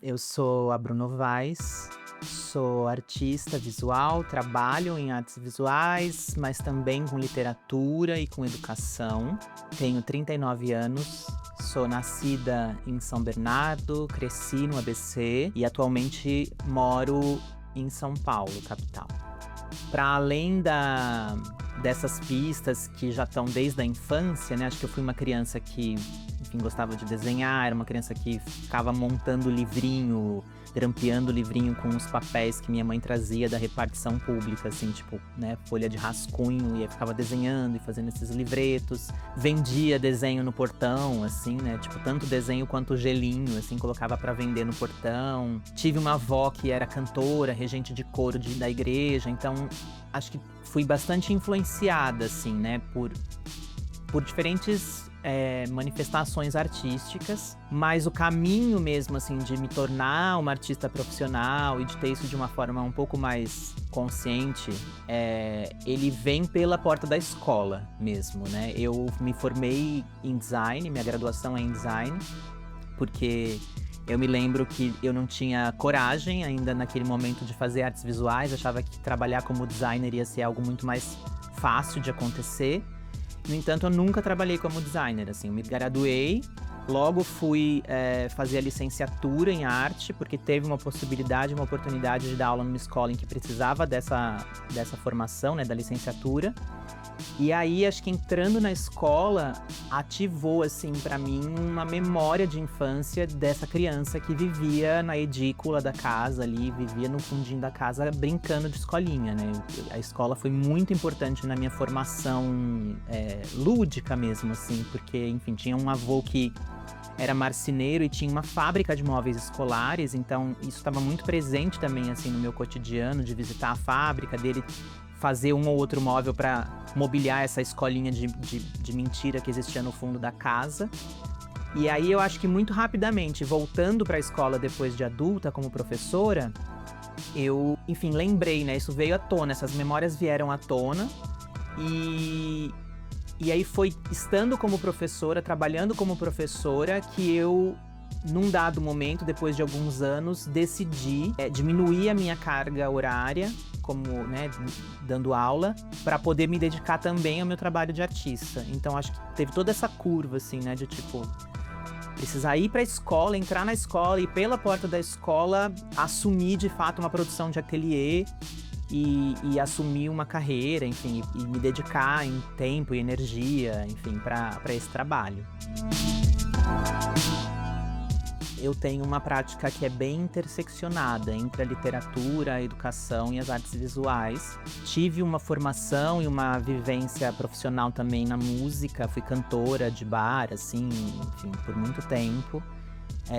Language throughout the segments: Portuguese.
Eu sou a Bruno Novaes, sou artista visual, trabalho em artes visuais, mas também com literatura e com educação. Tenho 39 anos, sou nascida em São Bernardo, cresci no ABC e atualmente moro em São Paulo, capital. Para além dessas pistas que já estão desde a infância, né? Acho que eu fui uma criança que, enfim, gostava de desenhar, era uma criança que ficava montando livrinho, grampeando livrinho com os papéis que minha mãe trazia da repartição pública, assim, tipo, né, folha de rascunho, e aí ficava desenhando e fazendo esses livretos. Vendia desenho no portão, assim, né, tipo, tanto desenho quanto gelinho, assim, colocava pra vender no portão. Tive uma avó que era cantora, regente de coro da igreja, então acho que fui bastante influenciada, assim, né, por diferentes manifestações artísticas, mas o caminho mesmo, assim, de me tornar uma artista profissional e de ter isso de uma forma um pouco mais consciente, ele vem pela porta da escola mesmo, né? Eu me formei em design, minha graduação é em design, porque eu me lembro que eu não tinha coragem ainda naquele momento de fazer artes visuais, achava que trabalhar como designer ia ser algo muito mais fácil de acontecer. No entanto, eu nunca trabalhei como designer, assim, eu me graduei, logo fui fazer a licenciatura em arte, porque teve uma possibilidade, uma oportunidade de dar aula numa escola em que precisava dessa formação, né, da licenciatura. E aí, acho que entrando na escola, ativou, assim, pra mim, uma memória de infância dessa criança que vivia na edícula da casa ali, vivia no fundinho da casa brincando de escolinha, né? A escola foi muito importante na minha formação lúdica mesmo, assim, porque, enfim, tinha um avô que era marceneiro e tinha uma fábrica de móveis escolares, então isso estava muito presente também, assim, no meu cotidiano, de visitar a fábrica dele, fazer um ou outro móvel para mobiliar essa escolinha de mentira que existia no fundo da casa. E aí eu acho que muito rapidamente, voltando para a escola depois de adulta como professora, eu, enfim, lembrei, né? Isso veio à tona, essas memórias vieram à tona. E aí foi estando como professora, trabalhando como professora, que eu, num dado momento, depois de alguns anos, decidi diminuir a minha carga horária, como, né, dando aula, para poder me dedicar também ao meu trabalho de artista. Então acho que teve toda essa curva, assim, né, de tipo, precisar ir pra escola, entrar na escola e pela porta da escola assumir de fato uma produção de ateliê e assumir uma carreira, enfim, e me dedicar em tempo e energia, enfim, para esse trabalho. Eu tenho uma prática que é bem interseccionada entre a literatura, a educação e as artes visuais. Tive uma formação e uma vivência profissional também na música, fui cantora de bar, assim, enfim, por muito tempo.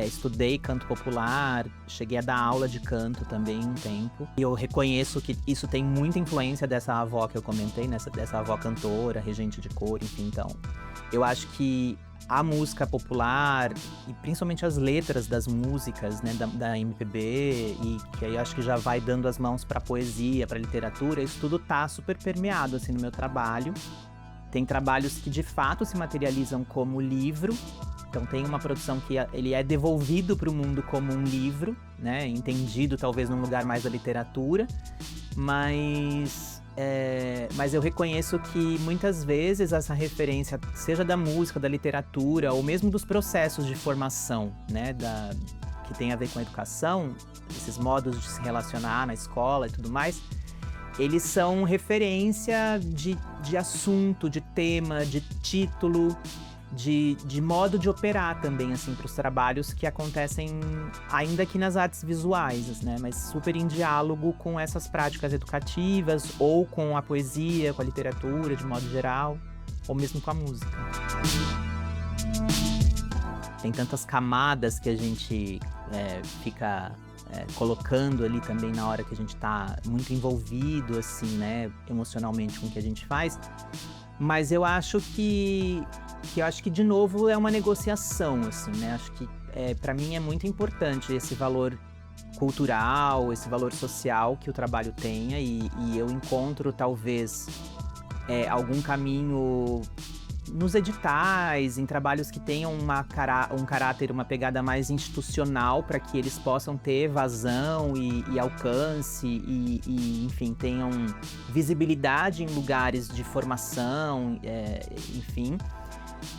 Estudei canto popular, cheguei a dar aula de canto também um tempo. E eu reconheço que isso tem muita influência dessa avó que eu comentei, dessa avó cantora, regente de coro, enfim, então. Eu acho que a música popular, e principalmente as letras das músicas, né, da MPB, e que aí eu acho que já vai dando as mãos pra poesia, pra literatura, isso tudo tá super permeado, assim, no meu trabalho. Tem trabalhos que de fato se materializam como livro, então tem uma produção que ele é devolvido para o mundo como um livro, né, entendido talvez num lugar mais da literatura, mas eu reconheço que muitas vezes essa referência, seja da música, da literatura, ou mesmo dos processos de formação, né, que tem a ver com a educação, esses modos de se relacionar na escola e tudo mais, eles são referência de assunto, de tema, de título, de modo de operar também, assim, para os trabalhos que acontecem ainda aqui nas artes visuais, né? Mas super em diálogo com essas práticas educativas, ou com a poesia, com a literatura, de modo geral, ou mesmo com a música. Tem tantas camadas que a gente fica colocando ali também na hora que a gente tá muito envolvido, assim, né, emocionalmente com o que a gente faz. Mas eu acho que de novo é uma negociação, assim, né? Acho que para mim é muito importante esse valor cultural, esse valor social que o trabalho tenha, e eu encontro talvez algum caminho nos editais, em trabalhos que tenham um caráter, uma pegada mais institucional, para que eles possam ter vazão e alcance enfim, tenham visibilidade em lugares de formação, enfim.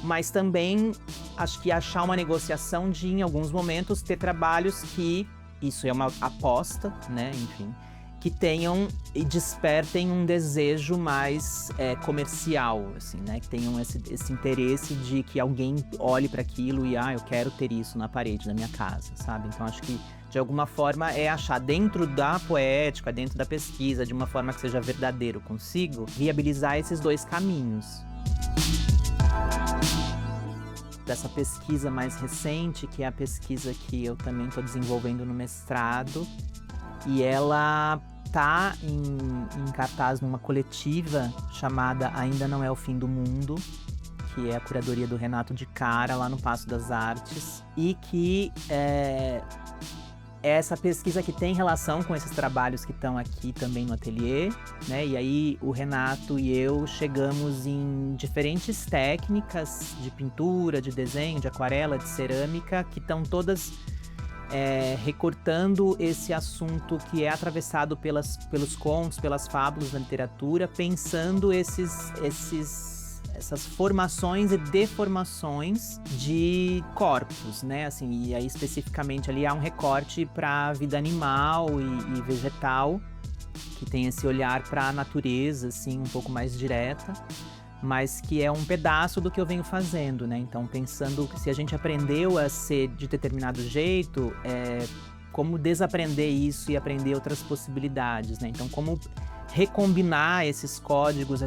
Mas também acho que achar uma negociação de, em alguns momentos, ter trabalhos que, isso é uma aposta, né, enfim, que tenham e despertem um desejo mais comercial, assim, né? Que tenham esse interesse de que alguém olhe para aquilo e, eu quero ter isso na parede da minha casa, sabe? Então acho que, de alguma forma, é achar dentro da poética, dentro da pesquisa, de uma forma que seja verdadeiro consigo, viabilizar esses dois caminhos. Dessa pesquisa mais recente, que é a pesquisa que eu também estou desenvolvendo no mestrado, e ela tá em cartaz numa coletiva chamada Ainda Não É o Fim do Mundo, que é a curadoria do Renato de Cara, lá no Paço das Artes, e que é essa pesquisa que tem relação com esses trabalhos que estão aqui também no ateliê, né? E aí o Renato e eu chegamos em diferentes técnicas de pintura, de desenho, de aquarela, de cerâmica, que estão todas recortando esse assunto que é atravessado pelos contos, pelas fábulas da literatura, pensando essas formações e deformações de corpos, né? Assim, e aí especificamente ali há um recorte para a vida animal e vegetal, que tem esse olhar para a natureza, assim, um pouco mais direta, mas que é um pedaço do que eu venho fazendo, né? Então, pensando que se a gente aprendeu a ser de determinado jeito, como desaprender isso e aprender outras possibilidades, né? Então, como recombinar esses códigos,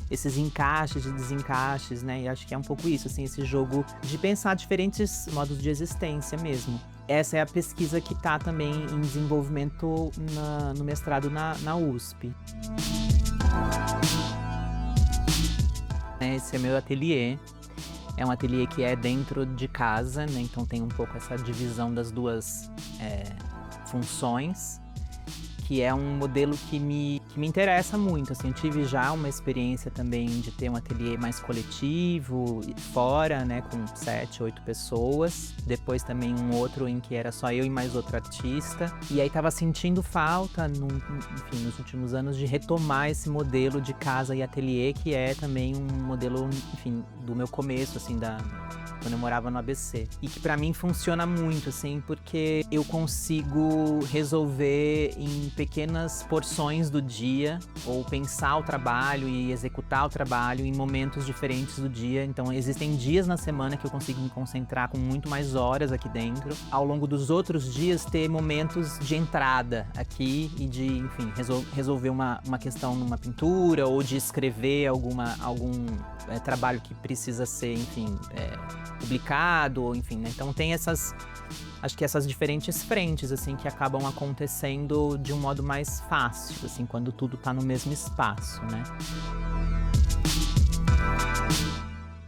esses encaixes e desencaixes, né? E acho que é um pouco isso, assim, esse jogo de pensar diferentes modos de existência mesmo. Essa é a pesquisa que está também em desenvolvimento no mestrado na USP. Esse é meu ateliê. É um ateliê que é dentro de casa, né? Então tem um pouco essa divisão das duas funções, que é um modelo que me interessa muito, assim. Eu tive já uma experiência também de ter um ateliê mais coletivo, fora, né, com 7, 8 pessoas. Depois também um outro em que era só eu e mais outro artista. E aí tava sentindo falta, enfim, nos últimos anos, de retomar esse modelo de casa e ateliê, que é também um modelo, enfim, do meu começo, assim, quando eu morava no ABC. E que pra mim funciona muito, assim, porque eu consigo resolver em pequenas porções do dia, ou pensar o trabalho e executar o trabalho em momentos diferentes do dia. Então existem dias na semana que eu consigo me concentrar com muito mais horas aqui dentro. Ao longo dos outros dias, ter momentos de entrada aqui e de, enfim, resolver uma questão numa pintura, ou de escrever algum trabalho que precisa ser, enfim, publicado, enfim, né? Então tem acho que essas diferentes frentes, assim, que acabam acontecendo de um modo mais fácil, assim, quando tudo tá no mesmo espaço, né?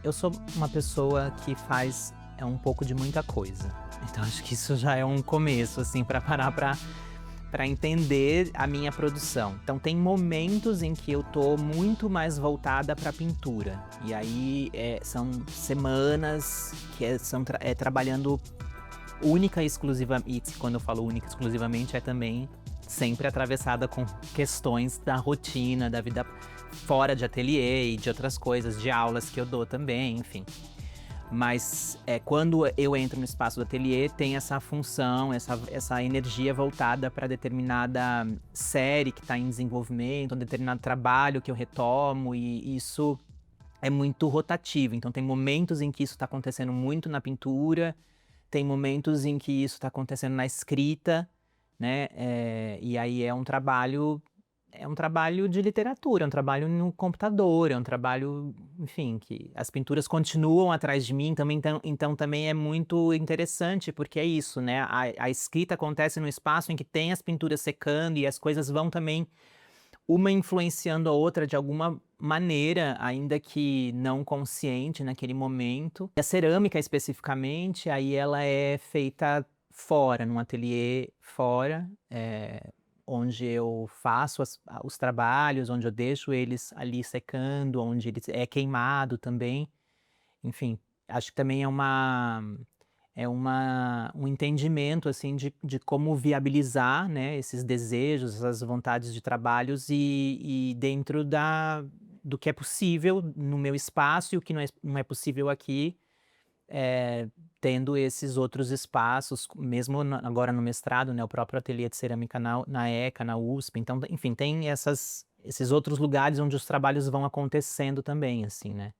Eu sou uma pessoa que faz um pouco de muita coisa. Então acho que isso já é um começo, assim, para parar para entender a minha produção. Então tem momentos em que eu tô muito mais voltada para pintura. E aí são semanas que são trabalhando única e exclusivamente. E quando eu falo única e exclusivamente, é também sempre atravessada com questões da rotina, da vida fora de ateliê e de outras coisas, de aulas que eu dou também, enfim. Mas quando eu entro no espaço do ateliê, tem essa função, essa energia voltada para determinada série que está em desenvolvimento, um determinado trabalho que eu retomo, e isso é muito rotativo. Então tem momentos em que isso está acontecendo muito na pintura, tem momentos em que isso está acontecendo na escrita, né? E aí é um trabalho de literatura, é um trabalho no computador, é um trabalho, enfim, que as pinturas continuam atrás de mim também, então também é muito interessante, porque é isso, né? A escrita acontece no espaço em que tem as pinturas secando e as coisas vão também uma influenciando a outra de alguma maneira, ainda que não consciente naquele momento. E a cerâmica especificamente, aí ela é feita fora, num ateliê fora, onde eu faço os trabalhos, onde eu deixo eles ali secando, onde ele é queimado também. Enfim, acho que também um entendimento, assim, de como viabilizar, né, esses desejos, essas vontades de trabalhos e dentro do que é possível no meu espaço e o que não é possível aqui, eh, tendo esses outros espaços, mesmo agora no mestrado, né, o próprio ateliê de cerâmica na ECA, na USP, então, enfim, tem esses outros lugares onde os trabalhos vão acontecendo também, assim, né.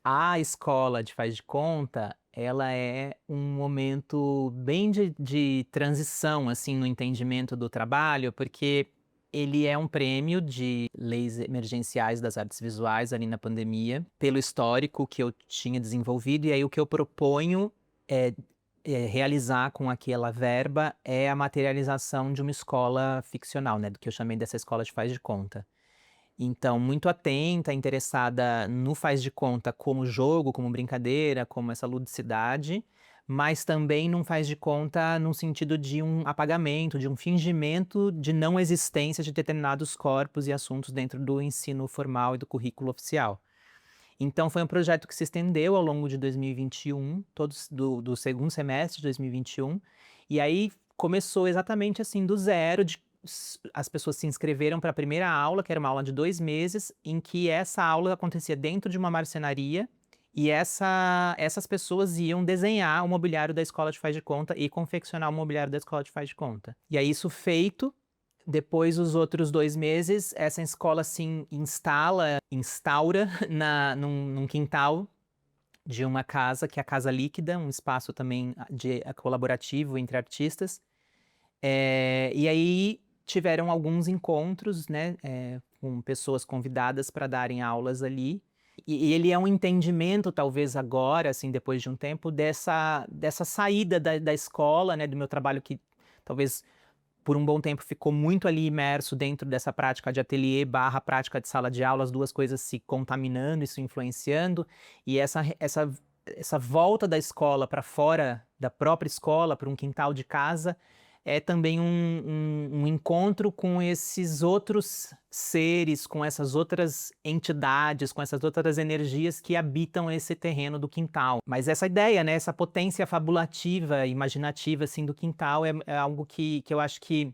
A escola de faz de conta, ela é um momento bem de transição, assim, no entendimento do trabalho, porque ele é um prêmio de leis emergenciais das artes visuais ali na pandemia, pelo histórico que eu tinha desenvolvido, e aí o que eu proponho é, realizar com aquela verba é a materialização de uma escola ficcional, né, do que eu chamei dessa escola de faz de conta. Então, muito atenta, interessada no faz de conta como jogo, como brincadeira, como essa ludicidade, mas também não faz de conta no sentido de um apagamento, de um fingimento de não existência de determinados corpos e assuntos dentro do ensino formal e do currículo oficial. Então, foi um projeto que se estendeu ao longo de 2021, todos do segundo semestre de 2021, e aí começou exatamente assim do zero, as pessoas se inscreveram para a primeira aula, que era uma aula de 2 meses, em que essa aula acontecia dentro de uma marcenaria, e essas pessoas iam desenhar o mobiliário da escola de faz de conta e confeccionar o mobiliário da escola de faz de conta. E aí isso feito, depois os outros 2 meses, essa escola se instaura num quintal de uma casa, que é a Casa Líquida, um espaço também colaborativo entre artistas. E aí tiveram alguns encontros, né, com pessoas convidadas para darem aulas ali. E ele é um entendimento, talvez agora, assim, depois de um tempo, dessa saída da escola, né, do meu trabalho que talvez por um bom tempo ficou muito ali imerso dentro dessa prática de ateliê barra prática de sala de aula, as duas coisas se contaminando e se influenciando, e essa volta da escola para fora da própria escola, para um quintal de casa, é também um encontro com esses outros seres, com essas outras entidades, com essas outras energias que habitam esse terreno do quintal. Mas essa ideia, né, essa potência fabulativa, imaginativa, assim, do quintal é algo que eu acho que,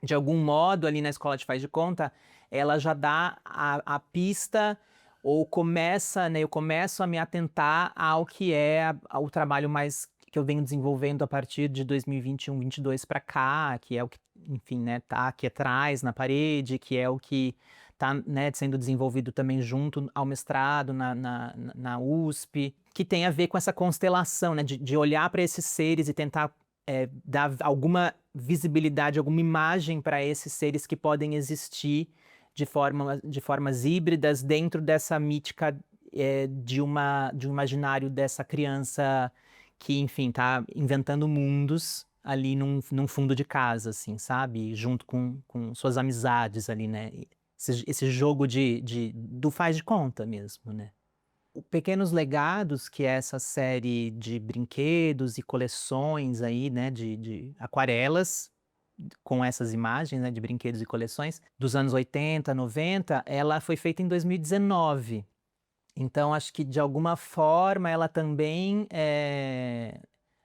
de algum modo, ali na escola de faz de conta, ela já dá a pista ou começa, né, eu começo a me atentar ao que é o trabalho mais que eu venho desenvolvendo a partir de 2021, 22 para cá, que é o que, enfim, né, tá aqui atrás na parede, que é o que tá, né, sendo desenvolvido também junto ao mestrado na USP, que tem a ver com essa constelação, né, de olhar para esses seres e tentar dar alguma visibilidade, alguma imagem para esses seres que podem existir de formas híbridas dentro dessa mítica de um imaginário dessa criança que, enfim, tá inventando mundos ali num fundo de casa, assim, sabe? Junto com suas amizades ali, né? Esse jogo do faz de conta mesmo, né? O Pequenos Legados, que é essa série de brinquedos e coleções aí, né, de aquarelas, com essas imagens, né, de brinquedos e coleções, dos anos 80, 90, ela foi feita em 2019. Então, acho que de alguma forma ela também é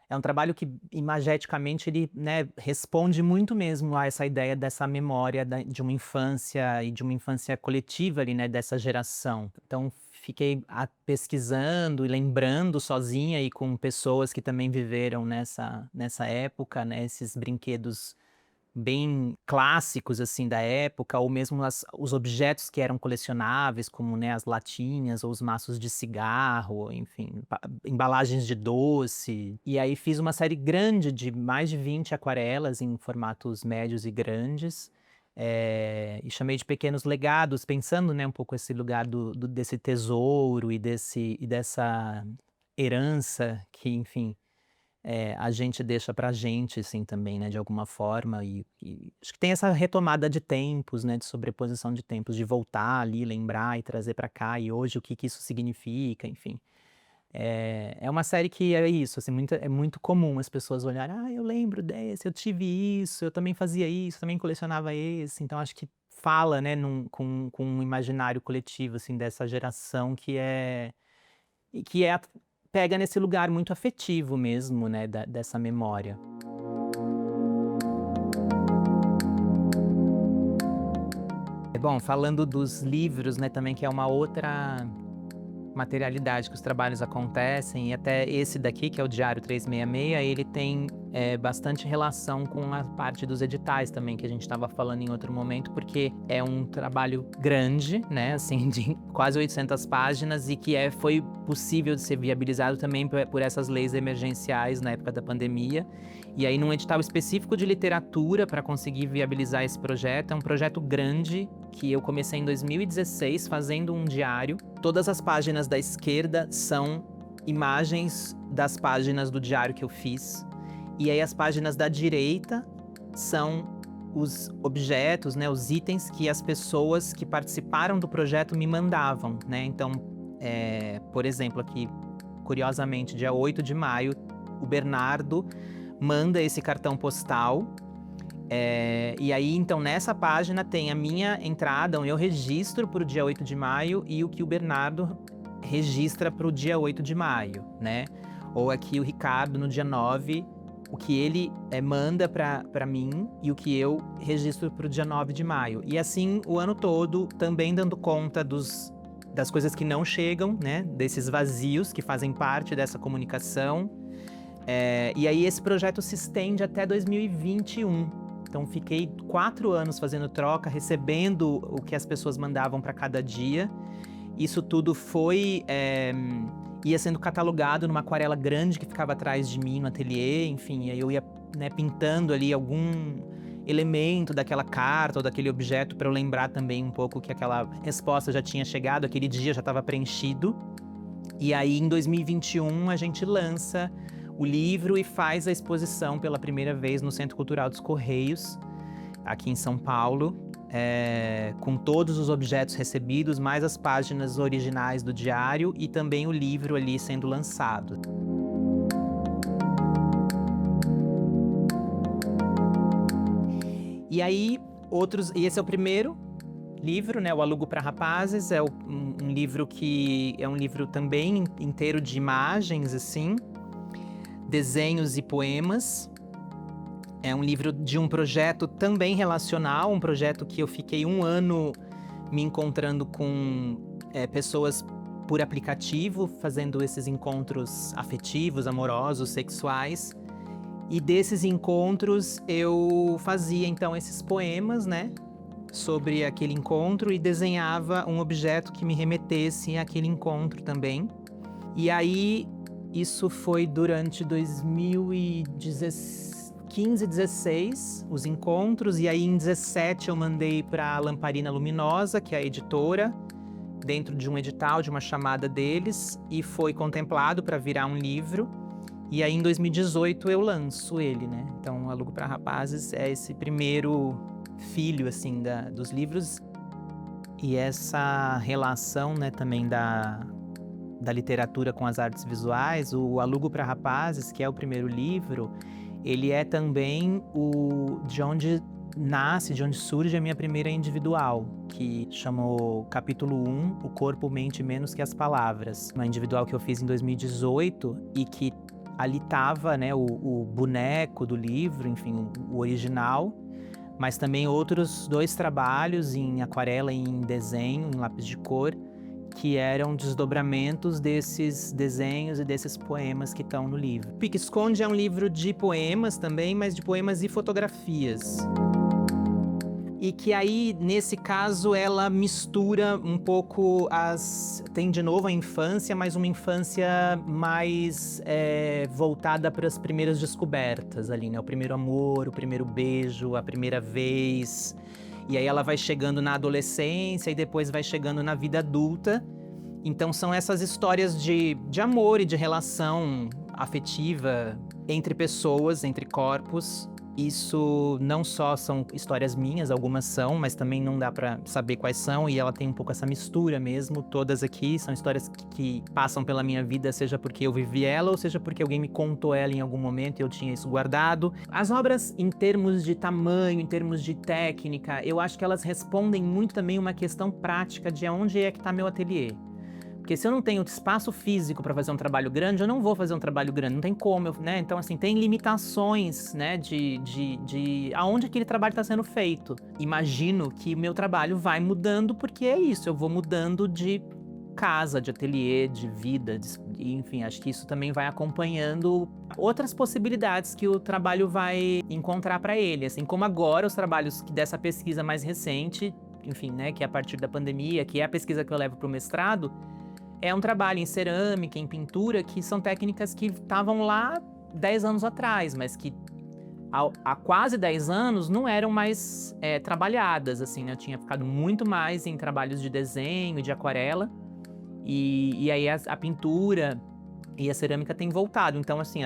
um trabalho que imageticamente ele, né, responde muito mesmo a essa ideia dessa memória de uma infância e de uma infância coletiva ali, né, dessa geração. Então, fiquei pesquisando e lembrando sozinha e com pessoas que também viveram nessa época, né, esses brinquedos bem clássicos, assim, da época, ou mesmo os objetos que eram colecionáveis, como, né, as latinhas ou os maços de cigarro, enfim, embalagens de doce. E aí fiz uma série grande de mais de 20 aquarelas em formatos médios e grandes, e chamei de Pequenos Legados, pensando, né, um pouco esse lugar desse tesouro e dessa herança que, enfim, a gente deixa pra gente, assim, também, né, de alguma forma, e acho que tem essa retomada de tempos, né, de sobreposição de tempos, de voltar ali, lembrar e trazer pra cá, e hoje o que que isso significa, enfim. É uma série que é isso, assim, é muito comum as pessoas olharem: "Ah, eu lembro desse, eu tive isso, eu também fazia isso, também colecionava esse". Então acho que fala, né, com um imaginário coletivo, assim, dessa geração que pega nesse lugar muito afetivo mesmo, né, dessa memória. Bom, falando dos livros, né, também que é uma outra materialidade que os trabalhos acontecem, e até esse daqui, que é o Diário 366, ele tem bastante relação com a parte dos editais também, que a gente estava falando em outro momento, porque é um trabalho grande, né, assim, de quase 800 páginas e que foi possível de ser viabilizado também por essas leis emergenciais na época da pandemia. E aí, num edital específico de literatura para conseguir viabilizar esse projeto, é um projeto grande que eu comecei em 2016 fazendo um diário. Todas as páginas da esquerda são imagens das páginas do diário que eu fiz. E aí as páginas da direita são os objetos, né, os itens que as pessoas que participaram do projeto me mandavam, né? Então, por exemplo, aqui, curiosamente, dia 8 de maio, o Bernardo manda esse cartão postal. E aí, então, nessa página tem a minha entrada, o meu registro para o dia 8 de maio e o que o Bernardo registra para o dia 8 de maio, né? Ou aqui o Ricardo, no dia 9, o que ele manda para mim e o que eu registro para o dia 9 de maio. E assim, o ano todo, também dando conta das coisas que não chegam, né? Desses vazios que fazem parte dessa comunicação. E aí, esse projeto se estende até 2021. Então, fiquei 4 anos fazendo troca, recebendo o que as pessoas mandavam para cada dia. Isso tudo ia sendo catalogado numa aquarela grande que ficava atrás de mim no ateliê, enfim. E aí eu ia, né, pintando ali algum elemento daquela carta ou daquele objeto para eu lembrar também um pouco que aquela resposta já tinha chegado, aquele dia já estava preenchido. E aí, em 2021, a gente lança o livro e faz a exposição pela primeira vez no Centro Cultural dos Correios, aqui em São Paulo, com todos os objetos recebidos, mais as páginas originais do diário e também o livro ali sendo lançado. E aí, e esse é o primeiro livro, né, o Alugo para Rapazes, é um livro que é um livro também inteiro de imagens, assim, desenhos e poemas. É um livro de um projeto também relacional, um projeto que eu fiquei 1 ano me encontrando com pessoas por aplicativo, fazendo esses encontros afetivos, amorosos, sexuais. E desses encontros eu fazia então esses poemas, né, sobre aquele encontro e desenhava um objeto que me remetesse àquele encontro também. E aí, isso foi durante 2015, 16, os encontros, e aí em 17 eu mandei para a Lamparina Luminosa, que é a editora, dentro de um edital, de uma chamada deles, e foi contemplado para virar um livro. E aí em 2018 eu lanço ele, né? Então, Alugo para Rapazes é esse primeiro filho, assim, dos livros. E essa relação, né, também da literatura com as artes visuais, o Alugo para Rapazes, que é o primeiro livro, ele é também de onde surge a minha primeira individual, que chamou Capítulo 1, O Corpo Mente Menos que as Palavras. Uma individual que eu fiz em 2018 e que ali estava, né, o boneco do livro, enfim, o original, mas também outros 2 trabalhos em aquarela e em desenho, em lápis de cor, que eram desdobramentos desses desenhos e desses poemas que estão no livro. Pique-Esconde é um livro de poemas também, mas de poemas e fotografias. E que aí, nesse caso, ela mistura um pouco tem de novo a infância, mas uma infância mais voltada para as primeiras descobertas ali, né? O primeiro amor, o primeiro beijo, a primeira vez. E aí ela vai chegando na adolescência e depois vai chegando na vida adulta. Então são essas histórias de amor e de relação afetiva entre pessoas, entre corpos, Isso não só são histórias minhas, algumas são, mas também não dá pra saber quais são, e ela tem um pouco essa mistura mesmo. Todas aqui são histórias que passam pela minha vida, seja porque eu vivi ela ou seja porque alguém me contou ela em algum momento e eu tinha isso guardado. As obras, em termos de tamanho, em termos de técnica, eu acho que elas respondem muito também uma questão prática de aonde é que tá meu ateliê. Porque se eu não tenho espaço físico para fazer um trabalho grande, eu não vou fazer um trabalho grande, não tem como, né? Então, assim, tem limitações, né, de aonde aquele trabalho está sendo feito. Imagino que meu trabalho vai mudando, porque é isso, eu vou mudando de casa, de ateliê, de vida, enfim, acho que isso também vai acompanhando outras possibilidades que o trabalho vai encontrar para ele. Assim como agora os trabalhos dessa pesquisa mais recente, enfim, né, que é a partir da pandemia, que é a pesquisa que eu levo para o mestrado, é um trabalho em cerâmica, em pintura, que são técnicas que estavam lá 10 anos atrás, mas que há quase 10 anos não eram mais trabalhadas, assim, né? Eu tinha ficado muito mais em trabalhos de desenho e de aquarela, e aí a pintura e a cerâmica tem voltado. Então, assim,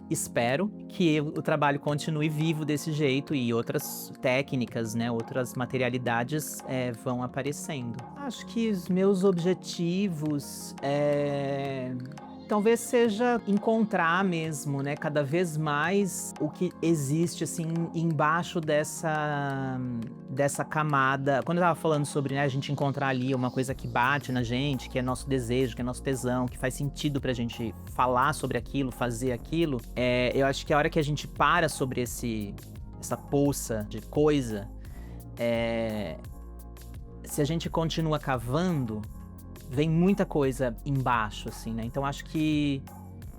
espero que o trabalho continue vivo desse jeito e outras técnicas, né, outras materialidades vão aparecendo. Acho que os meus objetivos talvez seja encontrar mesmo, né, cada vez mais o que existe, assim, embaixo dessa camada. Quando eu tava falando sobre, né, a gente encontrar ali uma coisa que bate na gente, que é nosso desejo, que é nosso tesão, que faz sentido pra gente falar sobre aquilo, fazer aquilo, eu acho que a hora que a gente para sobre essa poça de coisa, se a gente continua cavando, vem muita coisa embaixo, assim, né? Então acho que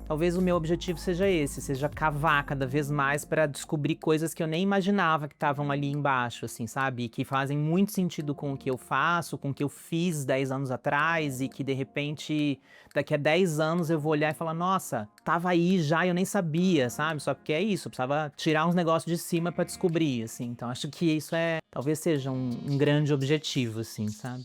talvez o meu objetivo seja esse, seja cavar cada vez mais para descobrir coisas que eu nem imaginava que estavam ali embaixo, assim, sabe? E que fazem muito sentido com o que eu faço, com o que eu fiz 10 anos atrás e que de repente daqui a 10 anos eu vou olhar e falar, nossa, tava aí já e eu nem sabia, sabe? Só porque é isso, eu precisava tirar uns negócios de cima para descobrir, assim. Então acho que isso talvez seja um grande objetivo, assim, sabe?